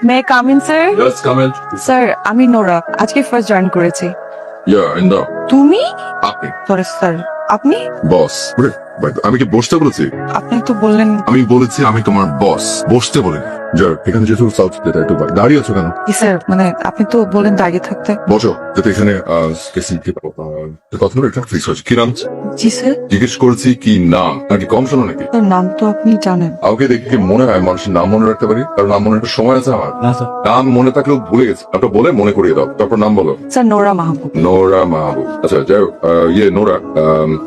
May come in sir? Yes, come in. Sir আমি Nora, আজকে first join করেছি। Yeah, in the তুমি? আপনি সরি স্যার, আপনি? বস। আমি কি বসতে বলেছি? আপনি তো বললেন। আমি বলেছি আমি তোমার বস, বসতে বলিনি। যাও, এখানে যেহেতু সাউথ যেটা একটু দাঁড়িয়ে আছো কেন? কি স্যার, মানে আপনি তো বললেন দাঁড়িয়ে থাকতে। বসো, যাতে এখানে কথা বলে এটা ফিক্স হয়েছে। কি নাম? জি স্যার। জিজ্ঞেস করেছি কি নাম, নাকি কম শোনো নাকি? তোর নাম তো আপনি জানেন। কাউকে দেখে কি মনে হয় মানুষের নাম মনে রাখতে পারি? কারণ নাম মনে একটা সময় আছে আমার। না স্যার। নাম মনে থাকলেও ভুলে গেছি, আপনার বলে মনে করিয়ে দাও, তারপর নাম বলো। স্যার নোরা মাহবুব। নোরা মাহবুব। আচ্ছা যাই হোক, নোরা,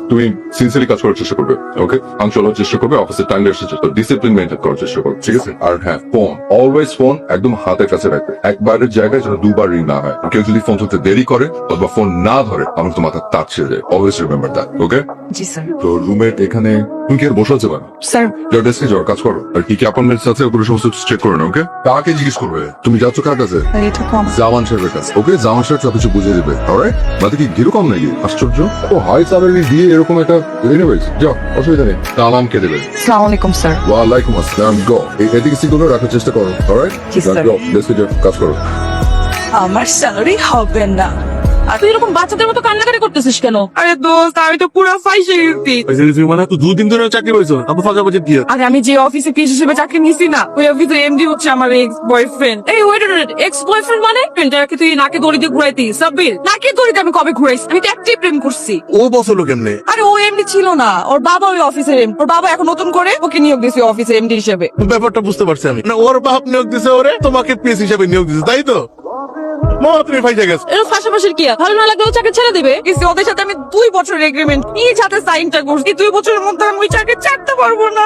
তুমি সিনসিয়ারলি কাজ করার চেষ্টা করবে, ওকে? পাংচুয়াল হওয়ার চেষ্টা করবে, অফিসে টাইমলি আসার চেষ্টা, ডিসিপ্লিন মেনটেন করার চেষ্টা করবে, ঠিক আছে? আর হ্যাঁ, ফোন অলওয়েজ ফোন একদম হাতের কাছে রাখবে, একবারের জায়গায় যেন দুবার রিং না হয়। কেউ যদি ফোন ধরতে দেরি করে অথবা ফোন না ধরে, আমার তো মাথা তার ছেড়ে যায়। Always remember that, okay? G sir. তো রুমের এখানে তুমি কি আর বসে আছে কেন? স্যার যাও ডেস্কে যাও, কাজ করো। আর কি কি অ্যাপয়েন্টমেন্টস আছে ওগুলো সমস্ত চেক করে নাও, ওকে? কাকে জিজ্ঞেস করবে? তুমি যাচ্ছ কার কাছে? এটা তো আমার। জামান সাহেবের কাছে, ওকে? জামান সাহেব সবকিছু বুঝিয়ে দেবে, অলরাইট? বাদে কি গিরো কম নাকি? আশ্চর্য। ও হাই স্যালারি দিয়ে এরকম একটা এনিওয়েজ, যাও, অসুবিধা নেই। সালাম কে দেবে? আসসালামু আলাইকুম স্যার। ওয়ালাইকুম আসসালাম। গো, এদিকে সিগুলো রাখার চেষ্টা করো, অলরাইট? জি, স্যার। গো, ডেস্কে যাও, কাজ করো। আমার স্যালারি হবে না। আর তুই এরকম বাচ্চাদের মতো কান্নাকাটি করতেছিস কেন? আরে দোস্ত, আমি তো পুরো ফাইসে গেছি। মানে তো 2 দিন ধরে চাকরি পাইছো, আপনি ফাঁকা বাজেট দিয়ে। আরে আমি যে অফিসে পিস হিসেবে চাকরি নিছি না, ওই অফিসে এমডি হচ্ছে আমার এক্স বয়ফ্রেন্ড। এই ওয়েট ওয়েট, এক্স বয়ফ্রেন্ড মানে? যাকে তুই নাকে দড়ি দিয়ে ঘুরাইতি, সাব্বির। নাকি দড়িতে আমি কবে ঘুরাইছি? আমি তো একটাই প্রেম করছি। ও বসলো কেমনে? আরে ও এমডি ছিল না, ওর বাবা ওই অফিসের ওর বাবা এখন নতুন করে ওকে নিয়োগ দিয়েছে অফিসে এমডি হিসেবে। ব্যাপারটা বুঝতে পারছি আমি। না ওর বাপ নিয়োগ দিছে ওরে, তোমাকে পিএস হিসেবে নিয়োগ দিছে, তাই তো? মা তুমি ফাইজা গেছ। এর পাশাপাশি কি ভালো না লাগলে ও চাকরি ছেড়ে দিবে? কিন্তু ওদের সাথে আমি 2 বছরের এগ্রিমেন্ট নিজ হাতে সাইনটা করছি। 2 বছরের মধ্যে আমি ওই চাকরি ছাড়তে পারবো না।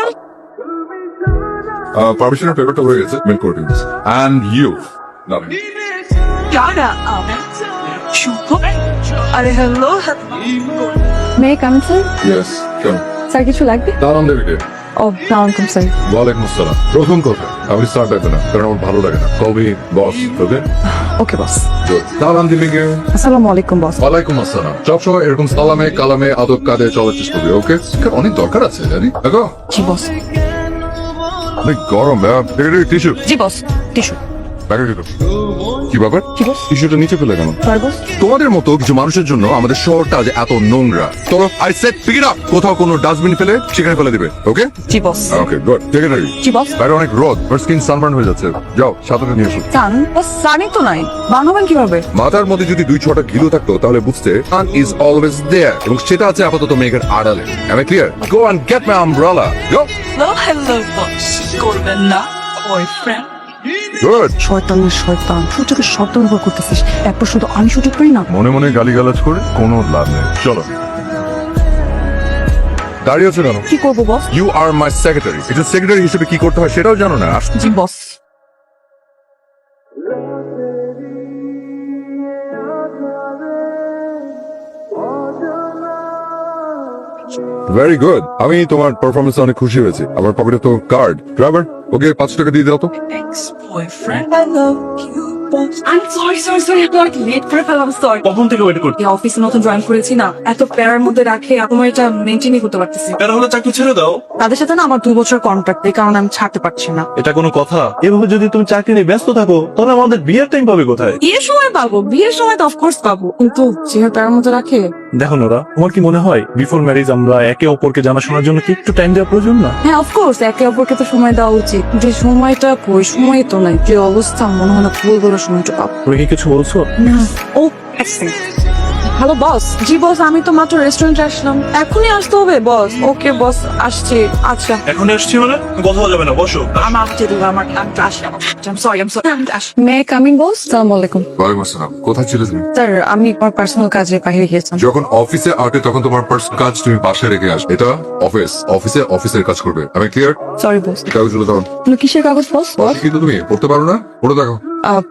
পারমিশনের পেপারটা হয়ে গেছে, মেল করে দিন। এন্ড ইউ নাম যারা শুভ। আরে হ্যালো, মে কাম স্যার? ইয়েস, কেন? স্যার কিছু লাগবে? সালাম দেবে কে? ও আসসালামু আলাইকুম স্যার। ওয়ালাইকুম আসসালাম। প্রথম কথা, আমি স্যার ডাকবে না, কারণ আমার ভালো লাগে না। কবি বস, ওকে? ওকে বস। সালাম দিবে কে? আসসালামু আলাইকুম বস। ওয়ালাইকুম আসসালাম। সবসময় এরকম সালামে কালামে আদব কাদে চলার চেষ্টা করবে, ওকে? অনেক দরকার আছে, জানি। দেখো জি বস। অনেক গরম, টিস্যু জি বস, টিস্যু। কি ব্যাপার? কি বস? টিস্যুটা নিচে ফেলে কেন? Sorry boss. তোমাদের মতো কিছু মানুষের জন্য আমাদের শহরটা আজ এত নোংরা। তো I said pick it up. কোথাও কোনো ডাস্টবিন ফেলে সেখানে ফেলে দিবে, ওকে? জি boss. Okay, good. Take it easy. জি বস। বাইরে অনেক রোদ, আমার স্কিন সানবার্ন হয়ে যাচ্ছে। যাও, সাথে নিয়ে এসো। সান বস, সানই তো নাই, বানাবেন কিভাবে? মাথার মধ্যে যদি 2-6টা ঘিলু থাকতো তাহলে বুঝতে সান ইজ অলওয়েজ দেয়ার, এবং সেটা আছে আপাতত মেঘের আড়ালে। Am I clear? Go and get my umbrella. Go. Hello boss, করবেন না বয়ফ্রেন্ড? গুড। শয়তানের শয়তান, সূচকে শব্দ ব্যবহার করতেছিস। একবার শুধু আমি সুযোগ করি না। মনে মনে গালিগালাজ করে কোনো লাভ নেই। চলো। দাঁড়িয়ে আছো কেন? কি করবো boss? You are my secretary. এটা সেক্রেটারি হিসেবে কি করতে হয় সেটাও জানো না? জি বস। Very good. আমি তোমার পারফরমেন্স অনেক খুশি হয়েছি। আমার পকেটে তো কার্ড। ড্রাইভার, ওকে 5 টাকা দিয়ে দাও তো। Ex-boyfriend, I love you, but I'm sorry, একটু অনেক লেট করে ফেলাম, সরি। কখন থেকে ওয়েট করতে? এই অফিসে নতুন জয়েন করেছি না, এত প্যারার মধ্যে রাখে তোমার এটা মেনটেনই করতে পারতেছি না। এটা হলো চাকরি ছেড়ে দাও। তাদের সাথে না আমার 2 বছর কন্ট্রাক্ট, এই কারণে আমি ছাড়তে পারছি না। এটা কোনো কথা? এভাবে যদি তুমি চাকরি নিয়ে ব্যস্ত থাকো তাহলে আমাদের বিয়ের টাইম পাবে কোথায়? বিয়ের সময় পাবো, বিয়ের সময় তো অফকোর্স পাবো, কিন্তু যেহেতু প্যারার মধ্যে রাখে। দেখো নোরা, তোমার কি মনে হয় বিফোর ম্যারেজ আমরা একে অপরকে জানাশোনার জন্য কি একটু টাইম দেওয়া প্রয়োজন না? হ্যাঁ অফকোর্স, একে অপরকে তো সময় দেওয়া উচিত, যে সময়টা ওই সময় তো নাই। যে অবস্থা, মনে হয় না ভুল সময়টা পাবো। তুমি কি কিছু বলছো? না। ও হ্যালো বস। জি বস, আমি তো মাত্র রেস্টুরেন্টে আসলাম, এখনই আসতে হবে বস? ওকে বস, আসছি। আচ্ছা এখন আসছি মানে কথা বলা যাবে না, বসো। আমার মে কামিং বস। আসসালামু আলাইকুম ওয়ালাইকুম আসসালাম। কোথায় ছিলে তুমি? স্যার, আমি আমার পার্সোনাল কাজে বাইরে গিয়েছিলাম। যখন অফিসে আটে তখন তোমার পার্সোনাল কাজ তুমি বাসায় রেখে আসবে। এটা অফিস, অফিসে অফিসের কাজ করবে। আমি ক্লিয়ার? Sorry boss. কাগজগুলো দাও। কিসের কাগজ বস? কিন্তু তুমি পড়তে পারো না, পড়ে দেখো।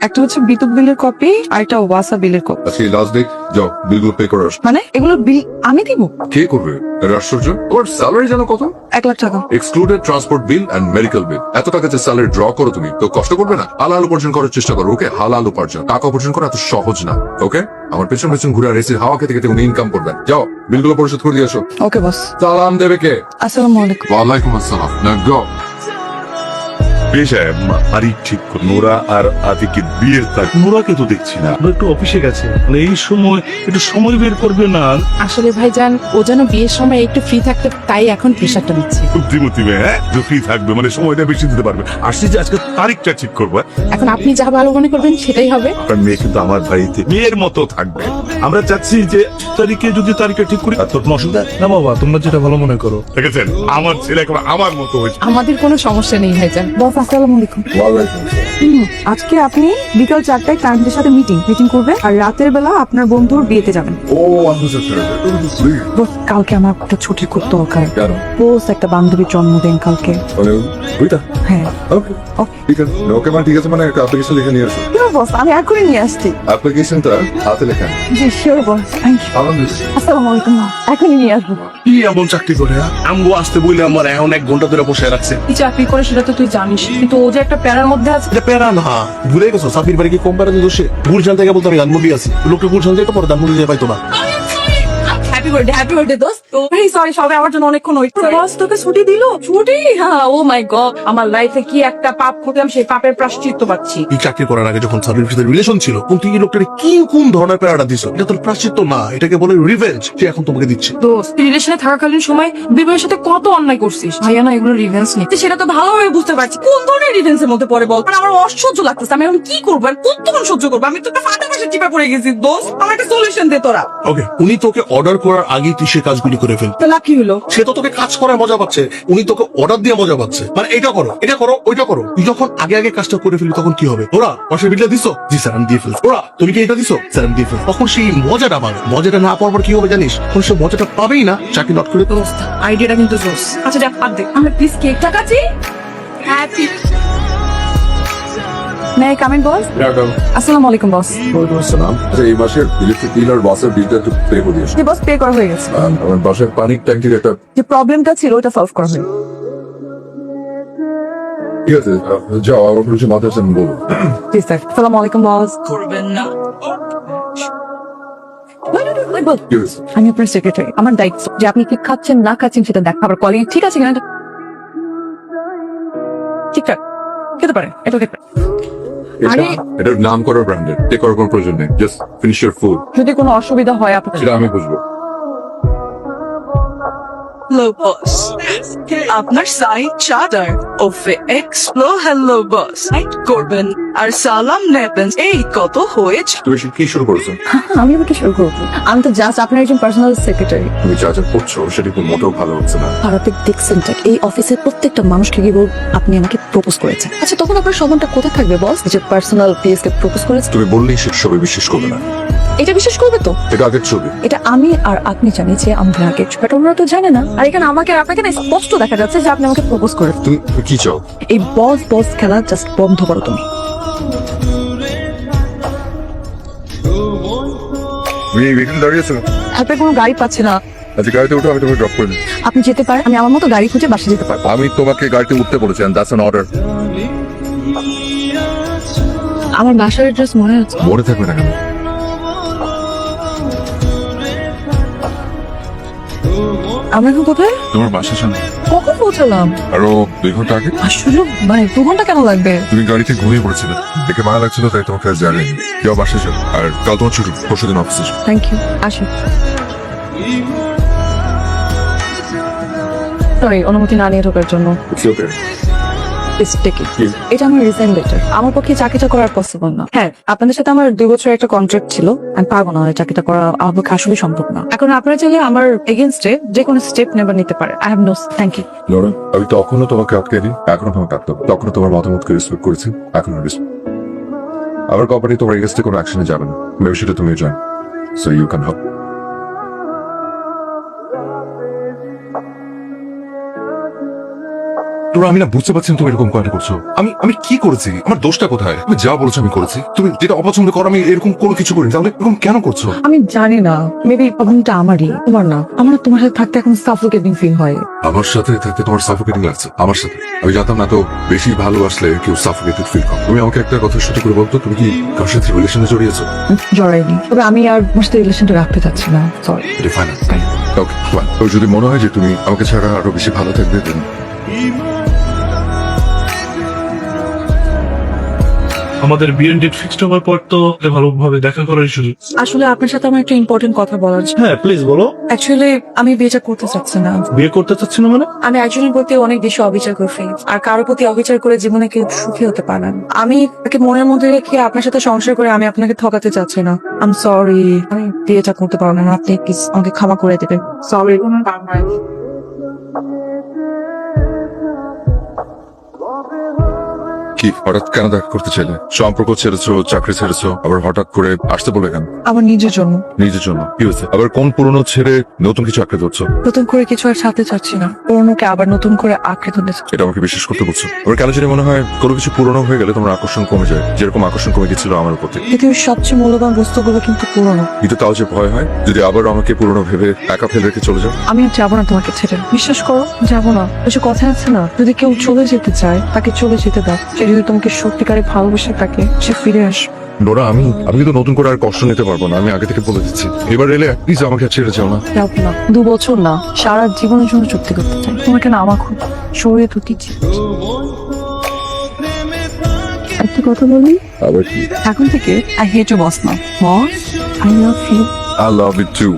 একটা হচ্ছে বিদ্যুৎ বিলের কপি, আর একটা ওয়াসা বিলের কপি। আজকে লাস্ট ডেট, যাও বিলগুলো পে করে আসো। মানে এগুলো বিল আমি দিব? কে করবে? এটা আশ্চর্য। তোমার স্যালারি জানো কত? 1 লাখ টাকা। Excluded transport bill and medical bill. এত টাকা যে স্যালারি ড্র করো তুমি, তো কষ্ট করবে না? হালাল উপার্জন করার চেষ্টা করো, ওকে? হালাল উপার্জন, টাকা উপার্জন করা এত সহজ না, ওকে? আমার পেছন পেছন ঘুরে আর এসে হাওয়া খেতে খেতে উনি ইনকাম করবেন। যাও বিলগুলো পরিশোধ করে দিয়ে আসো। ওকে বস। সালাম দেবে কে? আসসালামু আলাইকুম। ওয়ালাইকুম আসসালাম। না গো। বেশ বাড়ি ঠিক করে নোরা আর আতিকের বিয়ের তারিখ নোরাকে তো দেখছি না, ওরা একটু অফিসে গেছে, মানে এই সময় একটু সময় বের করবে না? আসলে ভাইজান ও যেন বিয়ের সময় একটু ফ্রি থাকতে, তাই এখন প্রেশারটা দিচ্ছে। বুদ্ধিমতী মেয়ে, হ্যাঁ, ফ্রি থাকবে মানে সময়টা বেশি দিতে পারবে। আসছি যে আজকে তারিখটা ঠিক করবো। এখন আপনি যা ভালো মনে করবেন সেটাই হবে। আপনার মেয়ে কিন্তু আমার বাড়িতে মেয়ের মতো থাকবে। আমরা চাচ্ছি যে তারিখে যদি তারিখটা ঠিক করি, আর তোর কোনো অসুবিধা না বাবা, তোমরা যেটা ভালো মনে করো। দেখেছেন আমার ছেলে এখন আমার মতো হয়েছে। আমাদের কোনো সমস্যা নেই ভাইজান। বস আসসালামু আলাইকুম। আজকে আপনি বিকাল 4টায় ক্লায়েন্টের সাথে মিটিং করবেন আর রাতের বেলা আপনার বন্ধুর বিয়েতে যাবেন। ও আচ্ছা, বস কালকে আমার একটা ছুটি খুব দরকার। কেন? বস একটা বান্ধবীর জন্মদিন কালকে। মানে বুঝতা? হ্যাঁ ওকে ঠিক আছে, ওকে মানে ঠিক আছে, মানে একটা অ্যাপ্লিকেশন লিখে নিয়ে আসো। বস আমি এখনই নিয়ে আসছি। অ্যাপ্লিকেশনটা হাতে লেখা। জি শিওর বস, থ্যাংক ইউ। আলহামদুলিল্লাহ। আসসালামু আলাইকুম, এখনই নিয়ে আসবো। কি এমন চাকরি করে আমগো আসতে বইলে আমার এখন 1 ঘন্টা ধরে বসে রাখছে। কি চাকরি করে সেটা তো তুই জানিস, কিন্তু ও যে একটা প্যারার মধ্যে আছে। এটা প্যারা না, ভুলে গেছো সাফির বাড়ি কি কম প্যারা দিয়ে দোষে? গুলশান থেকে বলতে আমি ধানমন্ডি আছি, লোকটা গুলশান থেকে পরে ধানমন্ডি দিয়ে পাইতো না। হ্যাপি বার্থডে দোস্ত। সরি সবাই আমার জন্য অনেকক্ষণ ওয়েট করে। বস তোকে ছুটি দিল? ছুটি? হ্যাঁ, ও মাই গড, আমার লাইফে কি একটা পাপ করলাম, সেই পাপের প্রায়শ্চিত্ত পাচ্ছি। এই চাকরি করার আগে যখন সাফির সাথে রিলেশন ছিল, কিন্তু এই লোকটাকে কি কোন ধরনের প্যারাটা দিছো? এটা তোর প্রাশ্চিত্য না, এটাকে বলে রিভেঞ্জ। সে এখন তোমাকে দিচ্ছে। দোস্ত রিলেশনে থাকাকালীন সময় বিবাহের সাথে কত অন্যায় করছিস, ভাইয়া না এগুলো রিভেন্স নেই, সেটা তো ভালোভাবে বুঝতে পারছি। কোন ধরনের রিভেন্সের মধ্যে পড়ে বল? আর আমার অসহ্য লাগতেছে, আমি এখন কি করবো আর কতক্ষণ সহ্য করবো? আমি তো একটা ফাটা পাশে চিপা পড়ে গেছি দোস্ত, আমার একটা সলিউশন দে তোরা। ওকে, উনি তোকে অর্ডার করার আগেই তুই সে কাজগুলি করে ফেল। তো লাভ কি হলো? সে তো তোকে কাজ করার মজা পাচ্ছে, উনি তোকে অর্ডার দিয়ে মজা পাচ্ছে। মানে এটা করো, এটা করো, ওইটা করো। তুই যখন আগে আগে কাজটা করে ফেলি তখন কি হবে? ওরা পাশের বিলটা দিছো? জি স্যার আমি দিয়ে ফেলছি। ওরা তুমি কি এটা দিছো? স্যার আমি দিয়ে ফেলছি। তখন সেই মজাটা পাবে। মজাটা না পাওয়ার পর কি হবে জানিস? তখন সে মজাটা পাবেই না, চাকরি নট করে তো। দোস্ত আইডিয়াটা কিন্তু জোস। আচ্ছা দেখ বাদ দে, আমরা প্লিজ কেকটা কাটি। Happy may I come in boss? আসসালামু আলাইকুম বস। ওয়ালাইকুম আসসালাম। আচ্ছা এই মাসের ইলেকট্রিক বিল আর বাসের বিলটা একটু পে করে দিয়েছো? জি বস, পে করা হয়ে গেছে। আমার বাসার পানির ট্যাঙ্কির একটা যে প্রবলেমটা ছিল ওটা সলভ করা হয়ে গেছে। ঠিক আছে, যাও আমার কিছু মাথায় আছে আমি বলবো। জি স্যার। আসসালামু আলাইকুম বস। করবেন না। কি হয়েছে? আমি আপনার সেক্রেটারি, আমার দায়িত্ব যে আপনি কি খাচ্ছেন না খাচ্ছেন সেটা দেখা, আবার কলিং ঠিক আছে কিনা ঠিকঠাক খেতে পারে, এটা খেতে পারে। আরে এটার নাম করো ব্র্যান্ডেড, টেক করার কোনো প্রয়োজন নেই, জাস্ট ফিনিশ ইওর ফুড। যদি কোনো অসুবিধা হয় আপনার সেটা আমি বুঝবো। Hello, boss. আপনার সাইট চার্টার ওফে এক্সপ্লো হ্যালো বস সাইট করবেন আর সালাম নেবেন, এই কত হয়েছে। তুমি কি শুরু করেছো? আমি আবার কি শুরু করবো? আমি তো জাস্ট আপনার একজন পার্সোনাল সেক্রেটারি। তুমি যা যা করছো সেটা কিন্তু মোটেও ভালো হচ্ছে না। ভারতে দেখছেন এই অফিসের প্রত্যেকটা মানুষকে কি বল আপনি আমাকে প্রপোজ করেছেন। আচ্ছা তখন আপনার সম্মানটা কোথায় থাকবে বস, যে পার্সোনাল পিএসকে প্রপোজ করেছে? তুমি বললেই সে সবাই বিশ্বাস করবে না। এটা বিশ্বাস করবে তো? এটা আগের ছবি। এটা আমি আর আপনি জানি যে আমরা আগে, বাট ওনারা তো জানে না। আর এখানে আমাকে আর আপনাকে না স্পষ্ট দেখা যাচ্ছে যে আপনি আমাকে প্রপোজ করেছেন। তুমি কি চাও? এই বস বস খেলা জাস্ট বন্ধ করো তুমি। তুমি এখানে দাঁড়িয়েছো? আপনার কোনো গাড়ি পাচ্ছে না, আচ্ছা গাড়িতে উঠো, আমি তোমাকে ড্রপ করে দিই। আপনি যেতে পারেন, আমি আমার মতো গাড়ি খুঁজে বাসে যেতে পারবো। আমি তোমাকে গাড়িতে উঠতে বলেছি, and that's an order. আমার বাসার অ্যাড্রেস মনে আছে? মনে থাকবে না কেন? আমরা এখন কোথায়? তোমার বাসার সামনে। কখন পৌঁছালাম? আরো 2 ঘন্টা আগে। আসলে মানে 2 ঘন্টা কেন লাগবে? তুমি গাড়িতে ঘুমিয়ে পড়েছিলে, দেখে মায়া লাগছিল তাই তোমাকে আর জানাইনি। যাও বাসায় যাও, আর কাল তোমার ছুটি, পরশুদিন অফিসে যাও। থ্যাংক ইউ, আসি। সরি অনুমতি না নিয়ে ঢোকার জন্য। It's okay. Please take it. কি? এটা আমার রিজাইন লেটার। আমার পক্ষে চাকরিটা করা পসিবল না। হ্যাঁ আপনাদের সাথে আমার 2 বছরের একটা কন্ট্রাক্ট ছিল, আমি পারবো না এই চাকরিটা করা, আমার পক্ষে আসলে সম্ভব না। এখন আপনারা চাইলে আমার এগেইনস্টে যে কোনো স্টেপ নেবার নিতে পারে। I have no thank you. Nora, আমি তখনও তোমাকে আটকে দিই, এখনো তোমাকে আটকাবো। তখনও তোমার মতামতকে রেসপেক্ট করেছি, এখনো রেসপেক্ট। আমার কোম্পানি তোমার এগেইনস্টে কোনো অ্যাকশনে যাবে না, মেবি সেটা তুমিও জানো, সো ইউ ক্যান হেল্প। তোরা আমি না বুঝতে পারছি না তুমি এরকম কেন করছো। আমি কি করেছি? আমার দোষটা কোথায়? আমি যা বলছো আমি করেছি, তুমি যেটা অপছন্দ করো আমি এরকম কোনো কিছু করিনি, তাহলে এরকম কেন করছো? আমি জানি না, মেবি প্রবলেমটা আমারই, তোমার না। আমার তোমার সাথে থাকতে এখন সাফোকেটিং ফিল হয়। আমার সাথে থাকতে তোমার সাফোকেটিং লাগছে? আমার সাথে আমি জানতাম না তো বেশি ভালোবাসলে কেউ সাফোকেটেড ফিল করে। তুমি আমাকে একটা কথা সত্যি করে বলতো, তুমি কি কার সাথে রিলেশনে জড়িয়েছো? জড়াইনি, তবে আমি আর তোমার সাথে রিলেশনটা রাখতে চাচ্ছি না, সরি। এটা ফাইনাল। Okay fine. তো যদি মনে হয় যে তুমি আমাকে ছাড়া আরো বেশি ভালো থাকবে, দেন আমাদের বিয়ের ডেট ফিক্সড হওয়ার পর তো ভালোভাবে দেখা করার সুযোগ। আসলে আপনার সাথে আমার একটা ইম্পর্টেন্ট কথা বলার ছিল। হ্যাঁ প্লিজ বলো। অ্যাকচুয়ালি আমি বিয়েটা করতে চাচ্ছি না। বিয়ে করতে চাচ্ছি না মানে? আমি একজনের প্রতি অনেক বেশি অবিচার করে ফেলি, আর কারোর প্রতি অবিচার করে জীবনে কেউ সুখী হতে পারে না। আমি তাকে মনের মধ্যে রেখে আপনার সাথে সংসার করে আমি আপনাকে ঠকাতে চাচ্ছি না। আই এম সরি, আমি বিয়েটা করতে পারবো না। আপনি প্লিজ আমাকে ক্ষমা করে দেবেন। সরি। কি হঠাৎ কেন দেখা করতে চাইলে? সম্পর্ক ছেড়েছো, চাকরি ছেড়েছো, আবার হঠাৎ করে আসতে বলে কেন? আমার নিজের জন্য। নিজের জন্য? কি হয়েছে? আবার কোন পুরনো ছেড়ে নতুন কিছু আঁকড়ে ধরছো? নতুন করে কিছু আর সাথে চাচ্ছি না, পুরোনোকে আবার নতুন করে আঁকড়ে ধরতে চাচ্ছি। এটা আমাকে বিশ্বাস করতে বলছো? আবার কেন জানি মনে হয় কোনো কিছু পুরনো হয়ে গেলে তোমার আকর্ষণ কমে যায়, যেরকম আকর্ষণ কমে গেছিল আমার প্রতি। পৃথিবীর সবচেয়ে মূল্যবান বস্তুগুলো কিন্তু পুরোনো। কিন্তু তাও যে ভয় হয় যদি আবার আমাকে পুরনো ভেবে একা ফেলে রেখে চলে যাও। আমি আর যাবো না তোমাকে ছেড়ে, বিশ্বাস করো যাবো না। কিছু কথা আছে না, যদি কেউ চলে যেতে চায় তাকে চলে যেতে দাও। সে যদি তোমাকে সত্যিকারে ভালোবেসে থাকে সে ফিরে আসবে। নোরা, আমি কিন্তু নতুন করে আর কষ্ট নিতে পারবো না, আমি আগে থেকে বলে দিচ্ছি। এবার এলে প্লিজ আমাকে আর ছেড়ে যাও না। যাবো না, 2 বছর না, সারা জীবনের জন্য চুক্তি করতে চাই। তোমাকে না আমার খুব শরীরে তুটিছি। একটা কথা বলি, আবার কি? এখন থেকে আই হেট ইউ বস না, boss I love you. I love you too.